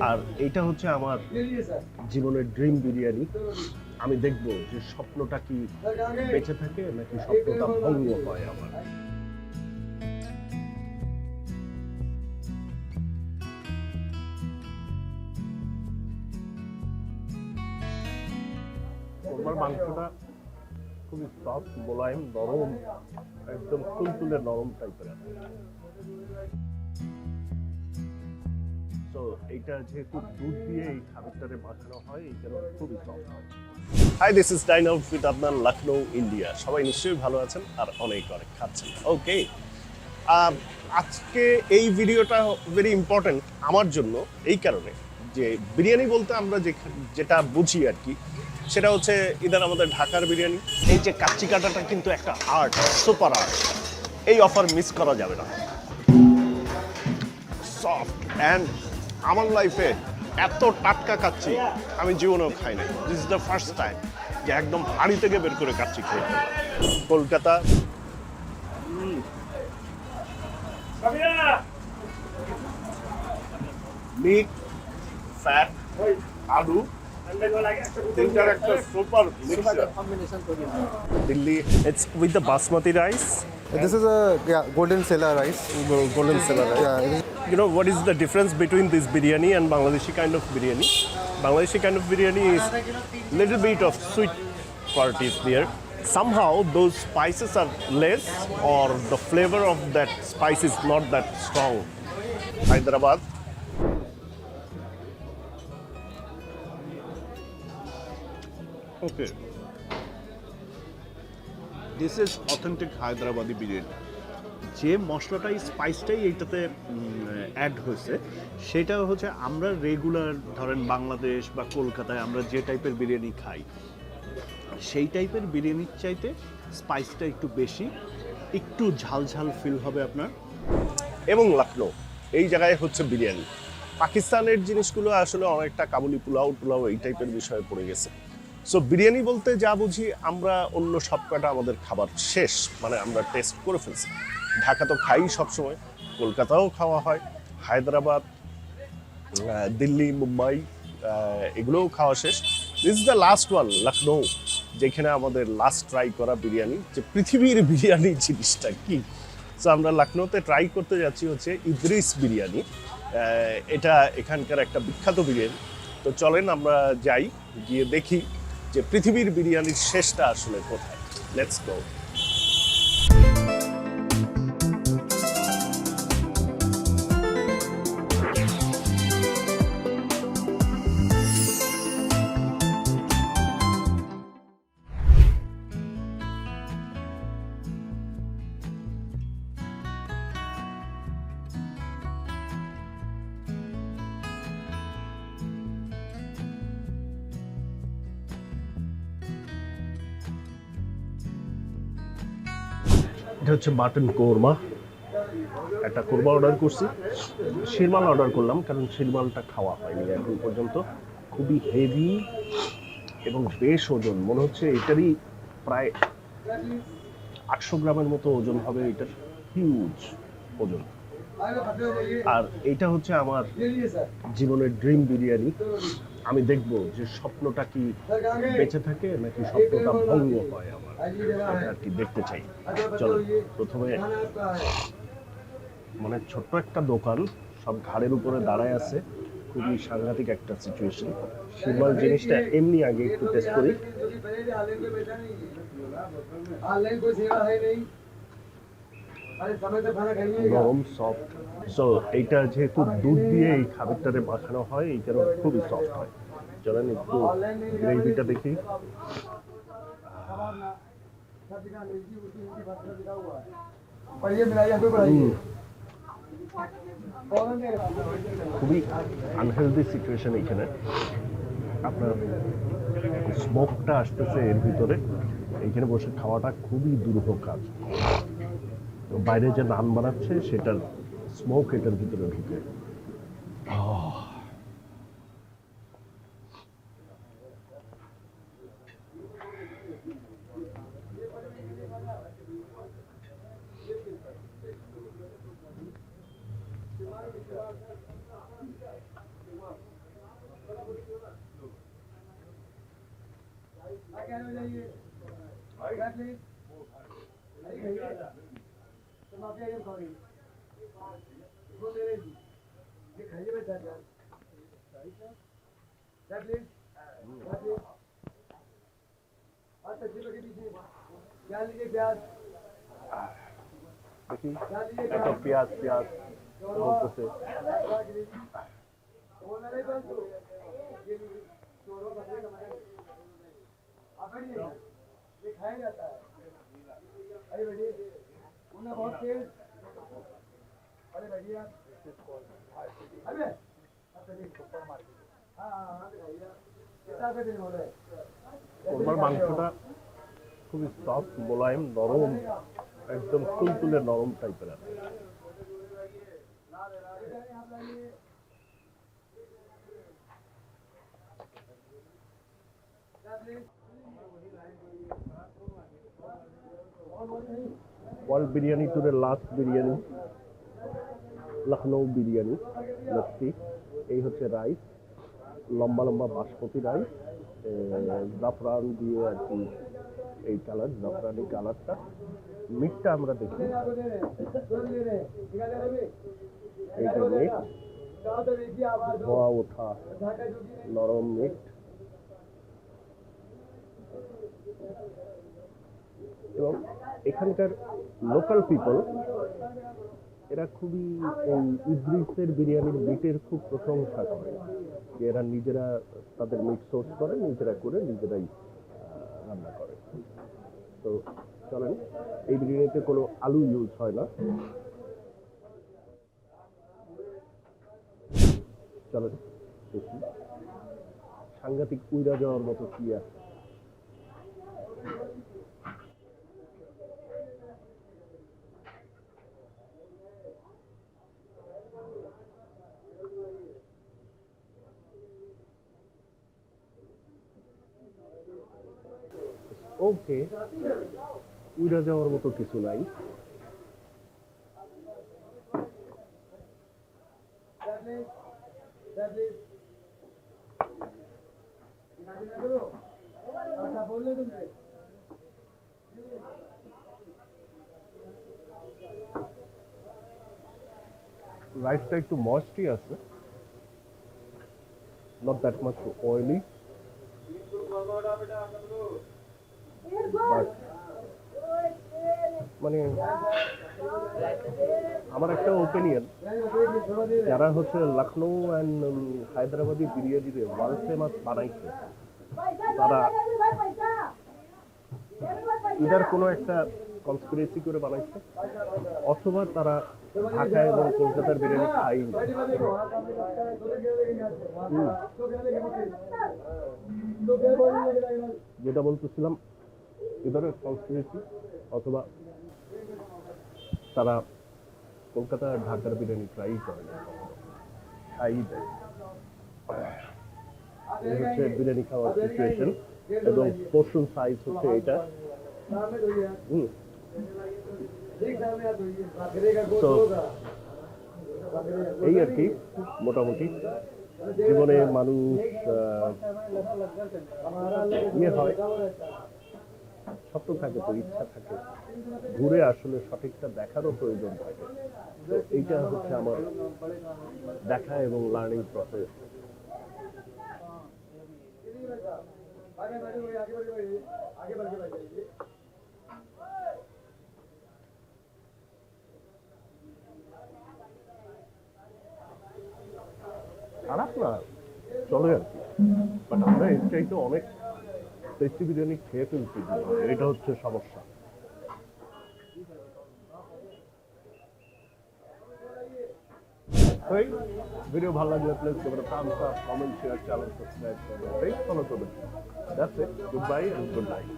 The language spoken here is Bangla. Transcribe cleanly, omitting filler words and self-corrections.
আর এটা হচ্ছে আমার জীবনের ড্রিম বিরিয়ানি। আমি দেখব যে স্বপ্নটা কি বেঁচে থাকে নাকি স্বপ্নটা ভঙ্গ হয় আমার। কোরমার মাংসটা খুবই সফট, মোলায়েম, নরম, একদম তুলতুলে নরম টাইপের। তো এইটা যেহেতু দুধ দিয়ে এই খাবারটারে মাখানো হয়, এই কারণে খুবই সফট হয়। Hi, this is dine out with Adnan, Lucknow, India. সবাই নিশ্চয়ই ভালো আছেন আর অনেক অনেক খাচ্ছেন। ওকে, আজকে এই ভিডিওটা ভেরি ইম্পর্টেন্ট আমার জন্য এই কারণে যে বিরিয়ানি বলতে আমরা যেটা বুঝি আর কি, সেটা হচ্ছে ইদার আমাদের ঢাকার বিরিয়ানি। এই যে কাচ্চি কাটাটা কিন্তু একটা আর্ট, সুপার আর্ট। এই অফার মিস করা যাবে না। সফট অ্যান্ড আমার লাইফে এত টাটকা কাচ্চি আমি জীবনেও খাই নাই। This is the first time যে একদম হাঁড়ি থেকে বের করে কাচ্চি খেয়ে কলকাতা। মিট, ফ্যাট, আলু, তিনটার একটা super mixture. Delhi, it's with the basmati rice. This is a golden Sela rice. Golden Sela rice. Yeah, You know what is the difference between this biryani and Bangladeshi kind of biryani? Bangladeshi kind of biryani is little bit of sweet part is there. Somehow those spices are less, or the flavor of that spice is not that strong. Hyderabad. Okay. This is authentic Hyderabadi biryani. যে মশলাটাই স্পাইসটাই এইটাতে অ্যাড হয়েছে, সেটা হচ্ছে আমরা রেগুলার ধরেন বাংলাদেশ বা কলকাতায় আমরা যে টাইপের বিরিয়ানি খাই, সেই টাইপের বিরিয়ানির চাইতে স্পাইসটা একটু বেশি, একটু ঝাল ঝাল ফিল হবে আপনার। এবং লখনৌ এই জায়গায় হচ্ছে বিরিয়ানি। পাকিস্তানের জিনিসগুলো আসলে অনেকটা কাবুলি পোলাও এই টাইপের বিষয়ে পড়ে গেছে। সো বিরিয়ানি বলতে যা বুঝি আমরা, অন্য সবকটা আমাদের খাবার শেষ, মানে আমরা টেস্ট করে ফেলছি। ঢাকা তো খাই সবসময়, কলকাতাও খাওয়া হয়, হায়দ্রাবাদ, দিল্লি, মুম্বাই, এগুলোও খাওয়া শেষ। This is the last one, Lucknow, যেখানে আমাদের লাস্ট ট্রাই করা বিরিয়ানি, যে পৃথিবীর বিরিয়ানি জিনিসটা কি। সো আমরা লখনৌতে ট্রাই করতে যাচ্ছি হচ্ছে ইদ্রিস বিরিয়ানি। এটা এখানকার একটা বিখ্যাত বিরিয়ানি। তো চলেন আমরা যাই, গিয়ে দেখি যে পৃথিবীর বিরিয়ানির শেষটা আসলে কোথায়। Let's go. এটা হচ্ছে মাটন কোরমা। একটা কোরমা অর্ডার করছি, শিরমাল অর্ডার করলাম কারণ শিরমালটা খাওয়া হয়নি এখন পর্যন্ত। খুবই হেভি এবং বেশ ওজন, মনে হচ্ছে এটারই প্রায় 800 গ্রামের মতো ওজন হবে। এটার হিউজ ওজন। আর এটা হচ্ছে আমার জীবনের ড্রিম বিরিয়ানি। আমি দেখব যে স্বপ্নটা কি বেঁচে থাকে নাকি স্বপ্নটা ভঙ্গ হয় আমার, এটা আর কি দেখতে চাই। চলো, প্রথমে মানে ছোট্ট একটা দোকান, সব ঘাড়ের উপরে দাঁড়ায় আছে, খুবই সাংঘাতিক একটা সিচুয়েশন। শিরমাল জিনিসটা এমনি আগে একটু টেস্ট করি। নরম, সফট। সো এইটা যেহেতু দুধ দিয়ে এই খাবারটারে মাখানো হয়, এই কারণে খুবই সফট হয়। চলেন একটু গ্রেভিটা দেখি। খুবই আনহেলদি সিচুয়েশন এখানে। আপনার স্মোকটা আসতেছে এর ভিতরে, এইখানে বসে খাওয়াটা খুবই দুরূহ কাজ। বাইরে যে নান বানাচ্ছে সেটার স্মোক এটার ভিতরে ঢুকে। দেখি এত পেঁয়াজ পেঁয়াজ বলতেছে কোরমার মাংসটা খুবই সফট মোলায়েম নরম একদম তুলতুলে নরম টাইপের আছে ওয়ার্ল্ড বিরিয়ানি টুরের লাস্ট বিরিয়ানি লখনৌ বিরিয়ানি লস্যি এই হচ্ছে রাইস লম্বা লম্বা বাসমতি রাইস জাফরান দিয়ে আর কি এই কালার জাফরানি কালারটা মিটটা আমরা দেখি এইটা মিট ধোয়া ওঠা নরম মিট এবং এখানকার লোকাল পিপল এরা খুবই এই ইদ্রিসের বিরিয়ানির মিটের খুব প্রশংসা করে যে এরা নিজেরা তাদের মিট সোর্স করে নিজেরা করে নিজেরাই রান্না করে তো চলেন এই বিরিয়ানিতে কোনো আলু ইউজ হয় না চলেন দেখি সাংঘাতিক উইরা যাওয়ার মতো কি আছে ওকে উড়ে যাওয়ার মতো কিছু নাই রাইসটা একটু ময়েস্টি আছে not that much oily but মানে আমার একটা ওপিনিয়ন যারা হচ্ছে লখনৌ অ্যান্ড হায়দ্রাবাদি বিরিয়ানির ওয়ার্ল্ড ফেমাস বানাইছে তারা ইদার কোনো একটা কনস্পিরেসি করে বানাইছে অথবা তারা ঢাকা এবং কলকাতার বিরিয়ানি খাইনি যেটা বলতেছিলাম ইদারের কনস্পিরেসি অথবা তারা কলকাতা ঢাকার বিরিয়ানি ট্রাই করে না খাই দেয় এই হচ্ছে বিরিয়ানি খাওয়ার সিচুয়েশন এবং পোর্শন সাইজ হচ্ছে এটা তো এই আর কি মোটামুটি জীবনে মানুষ ইয়ে হয় স্বপ্ন থাকে তো ইচ্ছা থাকে ঘুরে আসলে সঠিকটা দেখারও প্রয়োজন থাকে তো এইটা হচ্ছে আমার দেখা এবং লার্নিং প্রসেস খারাপ না চলে আর কি বাট আমরা এর চাইতে অনেক টেস্টি বিরিয়ানি খেয়ে ফেলছি এটা হচ্ছে সমস্যা ভিডিও ভালো লাগলে please give it a thumbs up, comment, share, channel, subscribe, follow করবেন. That's it. Goodbye and good night.